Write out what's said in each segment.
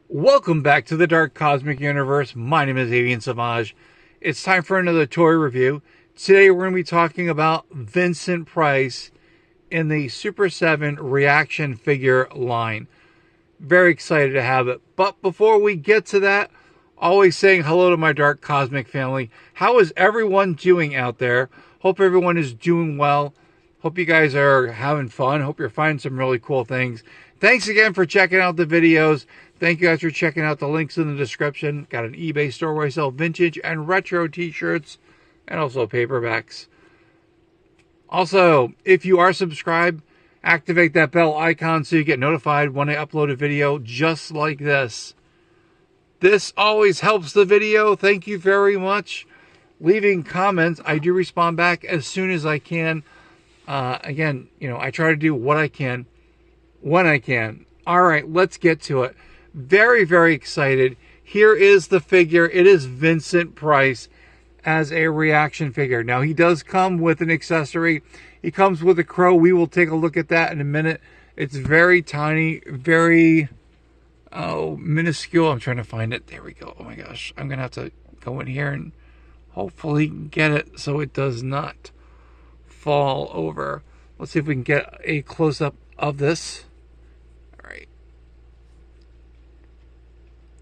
Welcome back to the Dark Cosmic Universe. My name is Avian Savage. It's time for another toy review. Today we're going to be talking about Vincent Price in the Super 7 reaction figure line. Very excited to have it. But before we get to that, always saying hello to my Dark Cosmic family. How is everyone doing out there? Hope everyone is doing well. Hope you guys are having fun. Hope you're finding some really cool things. Thanks again for checking out the videos. Thank you guys for checking out the links in the description. Got an eBay store where I sell vintage and retro t-shirts and also paperbacks. Also, if you are subscribed, activate that bell icon so you get notified when I upload a video just like this. This always helps the video. Thank you very much. Leaving comments, I do respond back as soon as I can. Again, I try to do what I can when I can. All right, let's get to it. Very, very excited. Here is the figure. It is Vincent Price as a reaction figure. Now, he does come with an accessory. He comes with a crow. We will take a look at that in a minute. It's very tiny, very minuscule. I'm trying to find it. There we go. Oh my gosh. I'm going to have to go in here and hopefully get it so it does not fall over. Let's see if we can get a close-up of this. All right.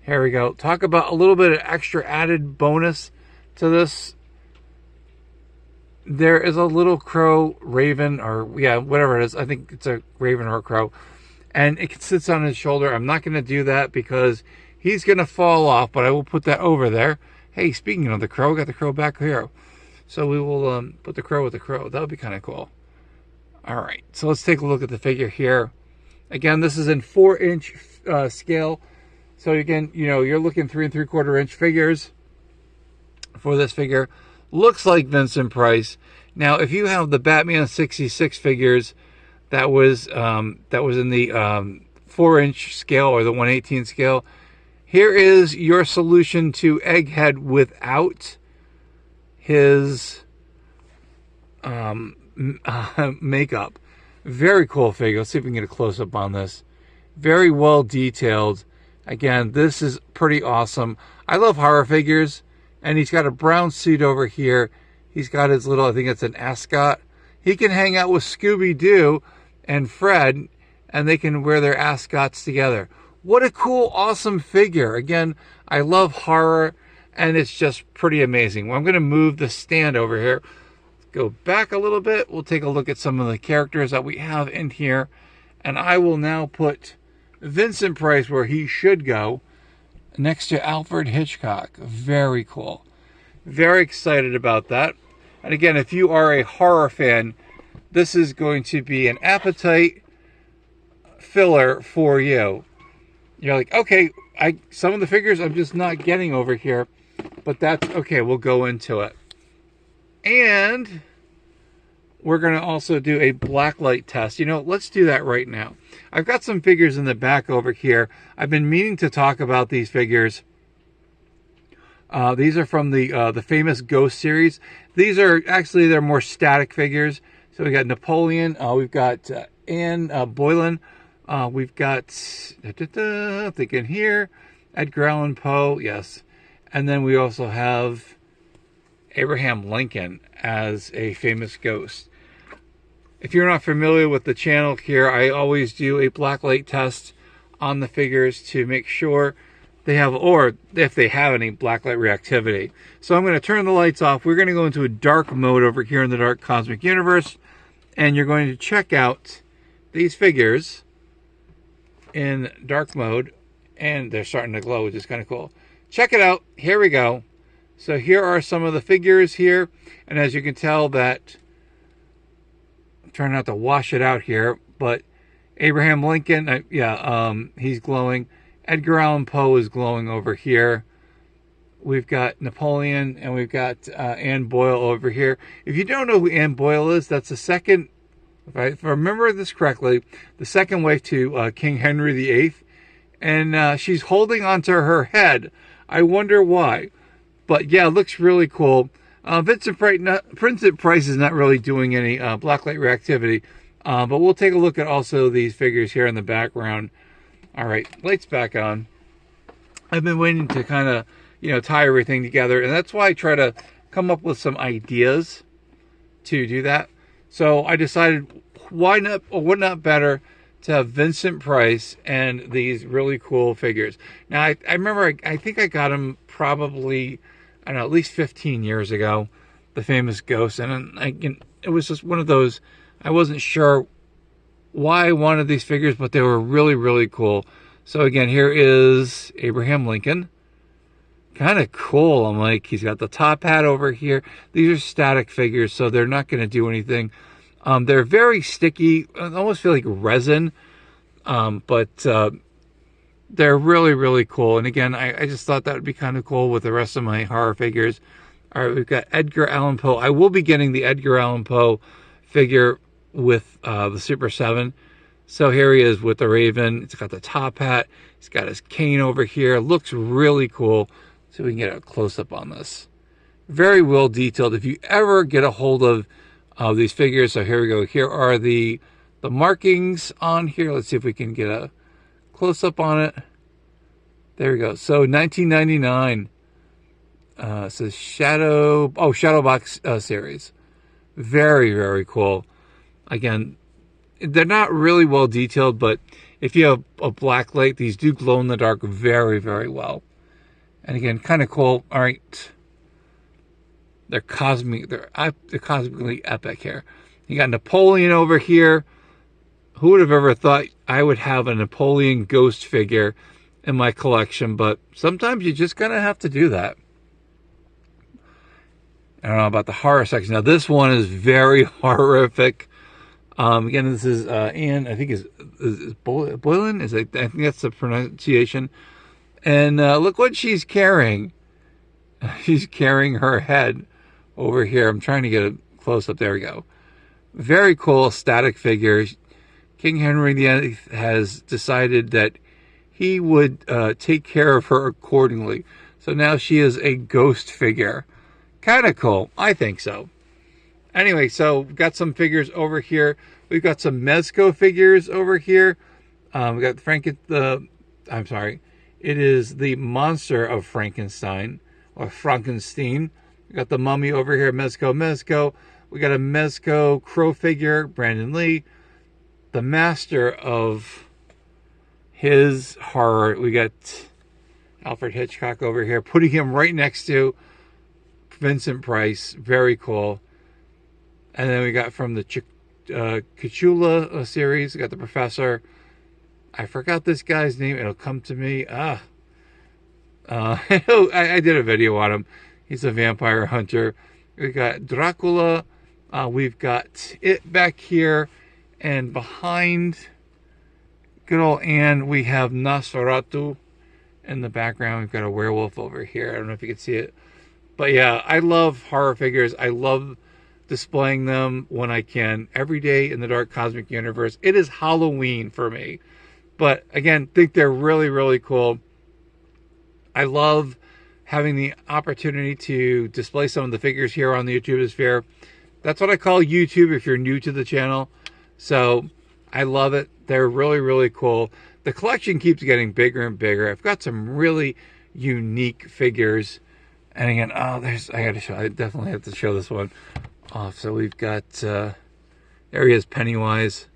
Here we go. Talk about a little bit of extra added bonus to this. There is a little crow, raven, or yeah, whatever it is. I think it's a raven or a crow. And it sits on his shoulder. I'm not going to do that because he's going to fall off, but I will put that over there. Hey, speaking of the crow, we got the crow back here. So we will put the crow with the crow. That would be kind of cool. All right, so let's take a look at the figure here. Again, this is in 4-inch scale. So again, you're looking 3 3/4 inch figures for this figure. Looks like Vincent Price. Now, if you have the Batman 66 figures, that was in the 4-inch scale or the 1/18 scale. Here is your solution to Egghead without his makeup. Very cool figure. Let's see if we can get a close-up on this. Very well detailed. Again, this is pretty awesome. I love horror figures. And he's got a brown suit over here. He's got his little, I think it's an ascot. He can hang out with Scooby-Doo and Fred, and they can wear their ascots together. What a cool, awesome figure. Again, I love horror, and it's just pretty amazing. Well, I'm going to move the stand over here. Go back a little bit. We'll take a look at some of the characters that we have in here. And I will now put Vincent Price where he should go, next to Alfred Hitchcock. Very cool. Very excited about that. And again, if you are a horror fan, this is going to be an appetite filler for you. You're like, okay, some of the figures I'm just not getting over here, but that's okay. We'll go into it. And we're going to also do a blacklight test. Let's do that right now. I've got some figures in the back over here. I've been meaning to talk about these figures. These are from the famous Ghost series. These are actually, they're more static figures. So we got Napoleon. We've got Anne Boleyn. We've got, thinking here, Edgar Allan Poe. Yes. And then we also have Abraham Lincoln as a famous ghost. If you're not familiar with the channel here, I always do a blacklight test on the figures to make sure they have, or if they have any blacklight reactivity. So I'm going to turn the lights off. We're going to go into a dark mode over here in the Dark Cosmic Universe, and you're going to check out these figures in dark mode, and they're starting to glow, which is kind of cool. Check it out. Here we go. So here are some of the figures here, and as you can tell that, I'm trying not to wash it out here, but Abraham Lincoln, he's glowing. Edgar Allan Poe is glowing over here. We've got Napoleon, and we've got Anne Boyle over here. If you don't know who Anne Boyle is, that's the second, if I remember this correctly, the second wife to King Henry VIII, and she's holding onto her head. I wonder why. But yeah, it looks really cool. Vincent Price is not really doing any blacklight reactivity, but we'll take a look at also these figures here in the background. All right, lights back on. I've been waiting to kind of, tie everything together. And that's why I try to come up with some ideas to do that. So I decided, why not, or what not better to have Vincent Price and these really cool figures. Now, I remember, I think I got them probably, I don't know, at least 15 years ago, the famous Ghost. And it was just one of those, I wasn't sure why I wanted these figures, but they were really, really cool. So again, here is Abraham Lincoln. Kind of cool. I'm like, he's got the top hat over here. These are static figures, so they're not going to do anything. They're very sticky. I almost feel like resin, but they're really, really cool. And again, I just thought that would be kind of cool with the rest of my horror figures. All right, we've got Edgar Allan Poe. I will be getting the Edgar Allan Poe figure with the Super 7. So here he is with the Raven. It's got the top hat. He's got his cane over here. Looks really cool. So we can get a close-up on this. Very well detailed. If you ever get a hold of these figures, so here we go. Here are the markings on here. Let's see if we can get a close-up on it. There we go. So 1999. It says Shadowbox series. Very, very cool. Again, they're not really well detailed, but if you have a black light, these do glow in the dark very, very well. And again, kind of cool. All right. They're cosmically epic here. You got Napoleon over here. Who would have ever thought I would have a Napoleon ghost figure in my collection? But sometimes you just kind of have to do that. I don't know about the horror section. Now, this one is very horrific. Again, this is Anne, I think is Boylan? I think that's the pronunciation. And look what she's carrying. She's carrying her head over here. I'm trying to get a close-up. There we go. Very cool static figure. King Henry VIII has decided that he would take care of her accordingly. So now she is a ghost figure. Kind of cool. I think so. Anyway, so we've got some figures over here. We've got some Mezco figures over here. We got I'm sorry. It is the Monster of Frankenstein, or Frankenstein. We got the Mummy over here, Mezco. We got a Mezco Crow figure, Brandon Lee. The master of his horror. We got Alfred Hitchcock over here, putting him right next to Vincent Price. Very cool. And then we got from the Cthulhu series, we got the Professor. I forgot this guy's name. It'll come to me. I did a video on him. He's a vampire hunter. We got Dracula. We've got it back here. And behind good old Anne, we have Nosferatu in the background. We've got a werewolf over here. I don't know if you can see it. But yeah, I love horror figures. I love displaying them when I can. Every day in the Dark Cosmic Universe. It is Halloween for me. But again, think they're really, really cool. I love having the opportunity to display some of the figures here on the YouTube sphere. That's what I call YouTube if you're new to the channel. So I love it. They're really, really cool. The collection keeps getting bigger and bigger. I've got some really unique figures. And again, I definitely have to show this one off. So we've got, there he is, Pennywise.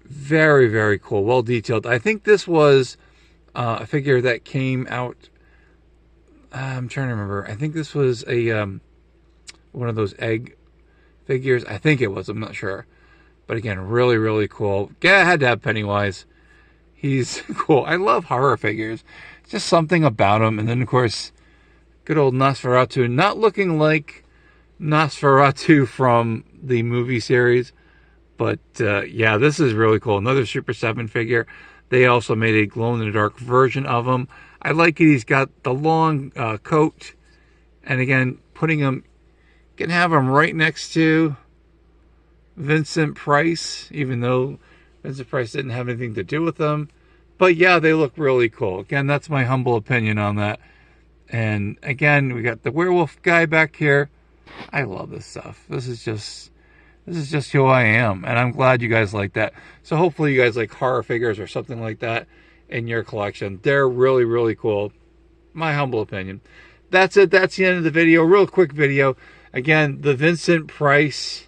Very, very cool. Well detailed. I think this was a figure that came out. I'm trying to remember. I think this was a one of those egg figures. I think it was. I'm not sure. But again, really, really cool. Yeah, I had to have Pennywise. He's cool. I love horror figures. It's just something about him. And then, of course, good old Nosferatu. Not looking like Nosferatu from the movie series. But, yeah, this is really cool. Another Super 7 figure. They also made a glow-in-the-dark version of him. I like it. He's got the long coat. And, again, putting him... You can have him right next to Vincent Price, even though Vincent Price didn't have anything to do with them. But, yeah, they look really cool. Again, that's my humble opinion on that. And, again, we got the werewolf guy back here. I love this stuff. This is just who I am, and I'm glad you guys like that. So hopefully you guys like horror figures or something like that. in your collection. They're really, really cool. My humble opinion. That's it. That's the end of the video. Real quick video. Again, the Vincent Price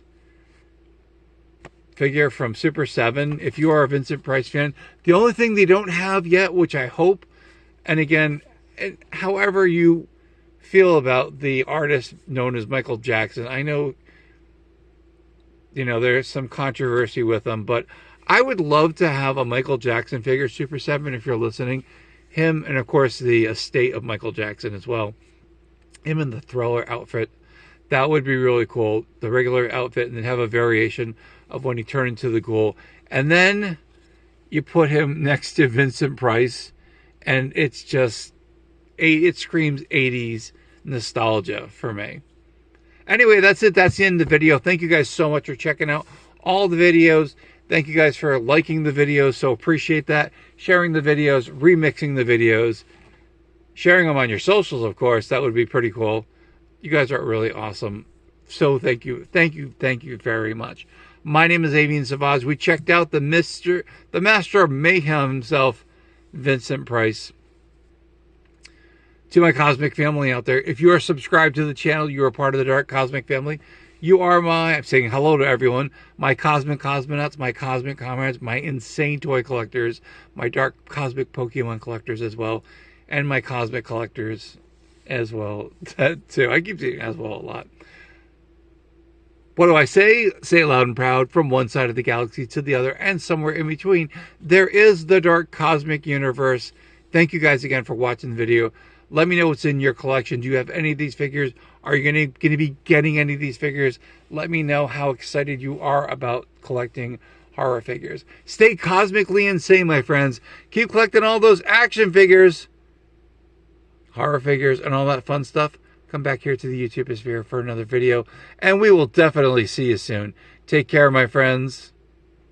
figure from Super 7. If you are a Vincent Price fan, the only thing they don't have yet, which I hope, and again, however you feel about the artist known as Michael Jackson, I know, you know, there's some controversy with him, but I would love to have a Michael Jackson figure, Super 7, if you're listening. Him, and of course the estate of Michael Jackson as well. Him in the Thriller outfit. That would be really cool. The regular outfit, and then have a variation of when he turned into the Ghoul. And then you put him next to Vincent Price, and it's just, it screams 80s nostalgia for me. Anyway, that's it. That's the end of the video. Thank you guys so much for checking out all the videos. Thank you guys for liking the videos. So appreciate that. Sharing the videos, remixing the videos, sharing them on your socials, of course. That would be pretty cool. You guys are really awesome. So thank you. Thank you. Thank you very much. My name is Avian Savage. We checked out the Master of Mayhem himself, Vincent Price. To my cosmic family out there, if you are subscribed to the channel, you are part of the Dark Cosmic family. You are I'm saying hello to everyone, my cosmic cosmonauts, my cosmic comrades, my insane toy collectors, my dark cosmic Pokemon collectors as well, and my cosmic collectors as well, too. I keep saying as well a lot. What do I say? Say it loud and proud. From one side of the galaxy to the other, and somewhere in between, there is the Dark Cosmic Universe. Thank you guys again for watching the video. Let me know what's in your collection. Do you have any of these figures? Are you going to be getting any of these figures? Let me know how excited you are about collecting horror figures. Stay cosmically insane, my friends. Keep collecting all those action figures, horror figures, and all that fun stuff. Come back here to the YouTube sphere for another video, and we will definitely see you soon. Take care, my friends.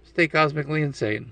Stay cosmically insane.